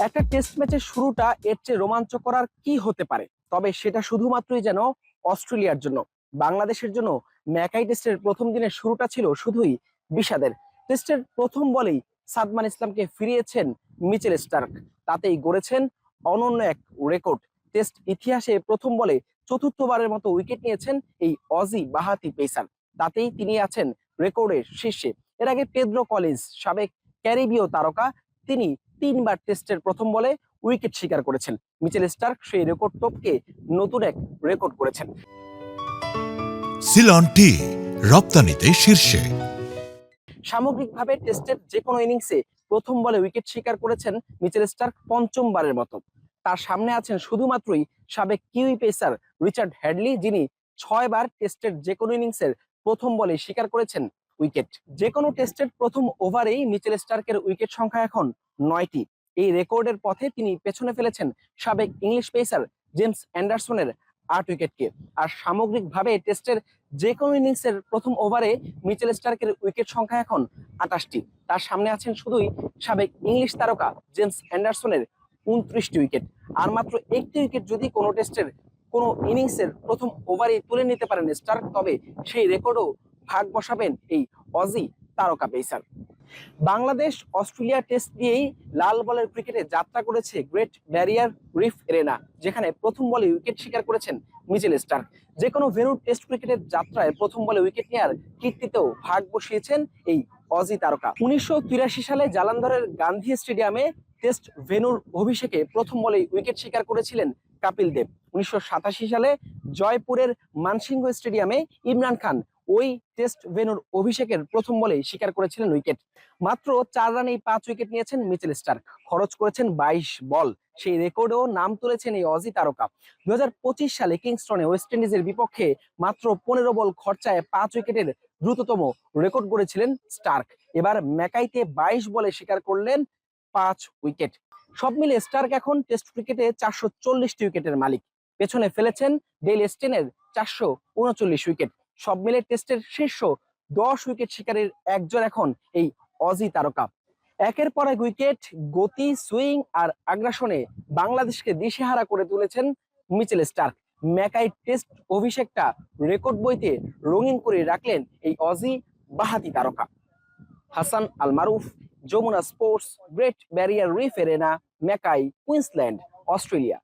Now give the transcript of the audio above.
একটা টেস্ট ম্যাচের শুরুটা এর চেয়ে রোমাঞ্চকর আর কি হতে পারে। তবে সেটা শুধুমাত্রই যেন অস্ট্রেলিয়ার জন্য। বাংলাদেশের জন্য ম্যাকাই টেস্টের প্রথম দিনের শুরুটা ছিল শুধুই বিষাদের। টেস্টের প্রথম বলেই সাদমান ইসলামকে ফিরিয়েছেন মিচেল স্টার্ক, তাতেই গড়েছেন অনন্য এক রেকর্ড। টেস্ট ইতিহাসে প্রথম বলে চতুর্থবারের মতো উইকেট নিয়েছেন এই অজি বাহাতি পেসার, তাতেই তিনি আছেন রেকর্ডের শীর্ষে। এর আগে পেদ্রো কলিন্স, সাবেক ক্যারিবীয় তারকা, তিনি 3বার টেস্টের প্রথম বলে উইকেট শিকার করেছেন। মিচেল স্টার্ক সেই রেকর্ড টপকে নতুন এক রেকর্ড করেছেন। সিলন টি রপ্তানিতে শীর্ষে। সামগ্রিকভাবে টেস্টের যে কোনো ইনিংসে প্রথম বলে উইকেট শিকার করেছেন মিচেল স্টার্ক পঞ্চমবারের মতো। তার সামনে আছেন শুধুমাত্রই সাবেক কিউই পেসার রিচার্ড হ্যাডলি, যিনি 6বার টেস্টের যে কোনো ইনিংসের প্রথম বলে শিকার করেছেন উইকেট। যে কোনো টেস্টের প্রথম ওভারেই মিচেল স্টার্কের উইকেট সংখ্যা এখন 9টি। এই রেকর্ডের পথে তিনি পেছনে ফেলেছেন সাবেক ইংলিশ পেসার জেমস অ্যান্ডারসনের 8 উইকেটকে। আর সামগ্রিকভাবে টেস্টের যে কোনো ইনিংসের প্রথম ওভারে মিচেল স্টার্কের উইকেট সংখ্যা এখন 28টি। তার সামনে আছেন শুধুই সাবেক ইংলিশ তারকা জেমস অ্যান্ডারসনের 29টি উইকেট। আর মাত্র একটি উইকেট যদি কোনো টেস্টের কোনো ইনিংসের প্রথম ওভারে তুলে নিতে পারেন স্টার্ক, তবে সেই রেকর্ডও ভাগ বসাবেন এই অজি তারকা পেসার। বাংলাদেশ অস্ট্রেলিয়া টেস্ট দিয়েই লাল বলের ক্রিকেটে যাত্রা করেছে গ্রেট ব্যারিয়ার রিফ এরেনা, যেখানে প্রথম বলে উইকেট শিকার করেছেন মিচেল স্টার্ক। যে কোনো ভেন্যুর টেস্ট ক্রিকেটের যাত্রায় প্রথম বলে উইকেট নেওয়ার কীর্তিতেও ভাগ বসিয়েছেন এই অজি তারকা। 1983 সালে জালান্ধরের গান্ধী স্টেডিয়ামে টেস্ট ভেন্যুর অভিষেকে প্রথম বলেই উইকেট শিকার করেছিলেন কপিল দেব। 1987 সালে জয়পুরের মানসিংহ স্টেডিয়ামে ইমরান খান ওই টেস্ট ভেন্যুর অভিষেকের প্রথম বলেই শিকার করেছিলেন উইকেট। মাত্র 4 রানেই 5 উইকেট নিয়েছেন মিচেল স্টার্ক, খরচ করেছেন 22 বল। সেই রেকর্ডেও নাম তুলেছেন এই অজি তারকা। 2025 সালে কিংস্টনে ওয়েস্ট ইন্ডিজের বিপক্ষে মাত্র 15 বল খরচায় 5 উইকেটের দ্রুততম রেকর্ড গড়েছিলেন স্টার্ক। এবার ম্যাকাইতে 22 বলে শিকার করলেন 5 উইকেট। সব মিলে স্টার্ক এখন টেস্ট ক্রিকেটে 440টি উইকেটের মালিক। পেছনে ফেলেছেন ডেল স্টেনের 439 উইকেট। সব মিলে টেস্টের শীর্ষ 10 উইকেট শিকারের একজন এখন এই অজি তারকা। একের পর এক উইকেট, গতি, সুইং আর আগ্রাসনে বাংলাদেশকে দিশেহারা করে তুলেছেন মিচেল স্টার্ক। ম্যাকাই টেস্ট অভিষেকটা রেকর্ড বইতে রঙিন করে রাখলেন এই অজি বাহাতি তারকা। Hasan Al Maruf, Jamuna Sports, Great Barrier Reef Arena, Mackay, Queensland, Australia.